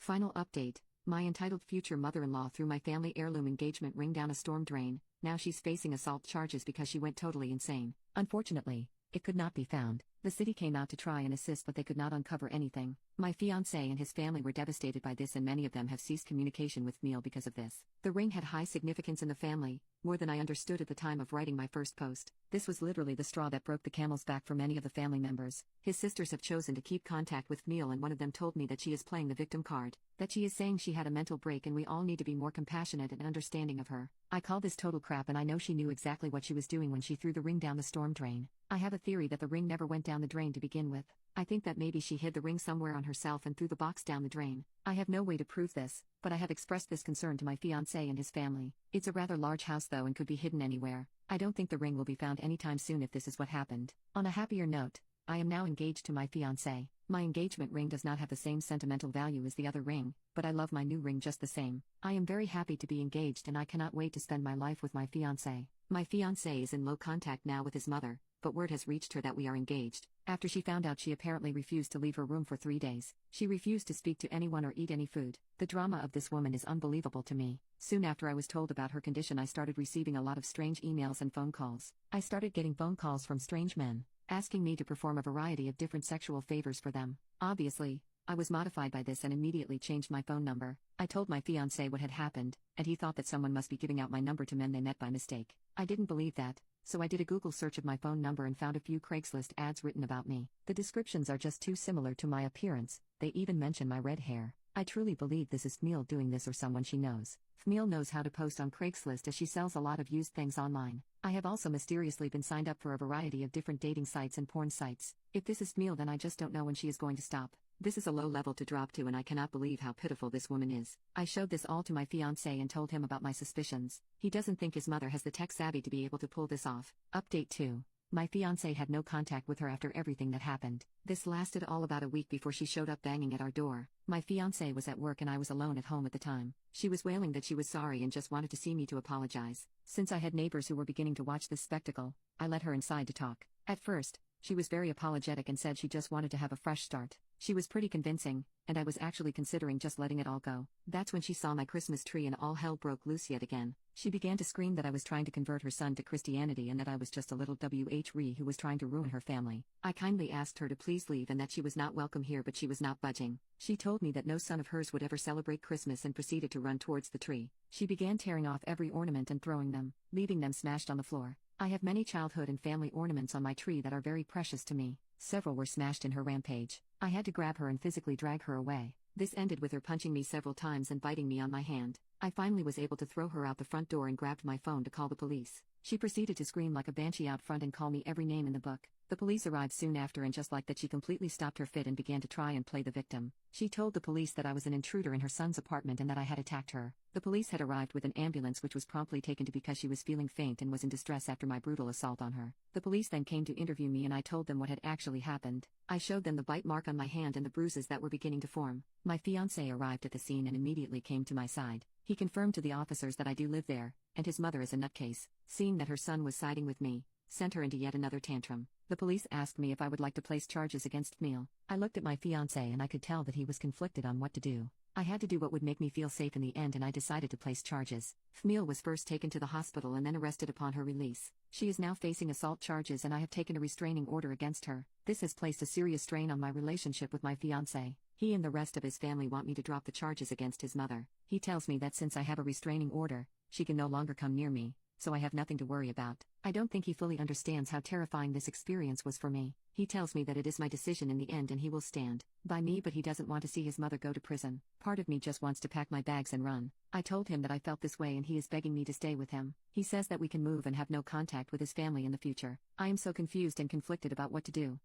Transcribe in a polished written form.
Final update: my entitled future mother-in-law threw my family heirloom engagement ring down a storm drain. Now she's facing assault charges because she went totally insane. Unfortunately, it could not be found. The city came out to try and assist, but they could not uncover anything. My fiancé and his family were devastated by this, and many of them have ceased communication with Camille because of this. The ring had high significance in the family, more than I understood at the time of writing my first post. This was literally the straw that broke the camel's back for many of the family members. His sisters have chosen to keep contact with Camille, and one of them told me that she is playing the victim card, that she is saying she had a mental break and we all need to be more compassionate and understanding of her. I call this total crap, and I know she knew exactly what she was doing when she threw the ring down the storm drain. I have a theory that the ring never went down the drain to begin with. I think that maybe she hid the ring somewhere on herself and threw the box down the drain. I have no way to prove this, but I have expressed this concern to my fiancé and his family. It's a rather large house though and could be hidden anywhere. I don't think the ring will be found anytime soon if this is what happened. On a happier note, I am now engaged to my fiancé. My engagement ring does not have the same sentimental value as the other ring, but I love my new ring just the same. I am very happy to be engaged and I cannot wait to spend my life with my fiancé. My fiancé is in low contact now with his mother, but word has reached her that we are engaged. After she found out, she apparently refused to leave her room for 3 days. She refused to speak to anyone or eat any food. The drama of this woman is unbelievable to me. Soon after I was told about her condition, I started receiving a lot of strange emails and phone calls. I started getting phone calls from strange men, asking me to perform a variety of different sexual favors for them. Obviously, I was modified by this and immediately changed my phone number. I told my fiancé what had happened, and he thought that someone must be giving out my number to men they met by mistake. I didn't believe that, so I did a Google search of my phone number and found a few Craigslist ads written about me. The descriptions are just too similar to my appearance. They even mention my red hair. I truly believe this is Camille doing this, or someone she knows. Camille knows how to post on Craigslist, as she sells a lot of used things online. I have also mysteriously been signed up for a variety of different dating sites and porn sites. If this is Camille, then I just don't know when she is going to stop. This is a low level to drop to, and I cannot believe how pitiful this woman is. I showed this all to my fiancé and told him about my suspicions. He doesn't think his mother has the tech savvy to be able to pull this off. Update 2. My fiancé had no contact with her after everything that happened. This lasted all about a week before she showed up banging at our door. My fiancé was at work and I was alone at home at the time. She was wailing that she was sorry and just wanted to see me to apologize. Since I had neighbors who were beginning to watch this spectacle, I let her inside to talk. At first, she was very apologetic and said she just wanted to have a fresh start. She was pretty convincing, and I was actually considering just letting it all go. That's when she saw my Christmas tree and all hell broke loose yet again. She began to scream that I was trying to convert her son to Christianity and that I was just a little whore who was trying to ruin her family. I kindly asked her to please leave and that she was not welcome here, but she was not budging. She told me that no son of hers would ever celebrate Christmas and proceeded to run towards the tree. She began tearing off every ornament and throwing them, leaving them smashed on the floor. I have many childhood and family ornaments on my tree that are very precious to me. Several were smashed in her rampage. I had to grab her and physically drag her away. This ended with her punching me several times and biting me on my hand. I finally was able to throw her out the front door and grabbed my phone to call the police. She proceeded to scream like a banshee out front and call me every name in the book. The police arrived soon after, and just like that she completely stopped her fit and began to try and play the victim. She told the police that I was an intruder in her son's apartment and that I had attacked her. The police had arrived with an ambulance, which was promptly taken to because she was feeling faint and was in distress after my brutal assault on her. The police then came to interview me and I told them what had actually happened. I showed them the bite mark on my hand and the bruises that were beginning to form. My fiancé arrived at the scene and immediately came to my side. He confirmed to the officers that I do live there, and his mother is a nutcase. Seeing that her son was siding with me, sent her into yet another tantrum. The police asked me if I would like to place charges against Camille. I looked at my fiancé and I could tell that he was conflicted on what to do. I had to do what would make me feel safe in the end, and I decided to place charges. Camille was first taken to the hospital and then arrested upon her release. She is now facing assault charges and I have taken a restraining order against her. This has placed a serious strain on my relationship with my fiancé. He and the rest of his family want me to drop the charges against his mother. He tells me that since I have a restraining order, she can no longer come near me, so I have nothing to worry about. I don't think he fully understands how terrifying this experience was for me. He tells me that it is my decision in the end and he will stand by me, but he doesn't want to see his mother go to prison. Part of me just wants to pack my bags and run. I told him that I felt this way and he is begging me to stay with him. He says that we can move and have no contact with his family in the future. I am so confused and conflicted about what to do.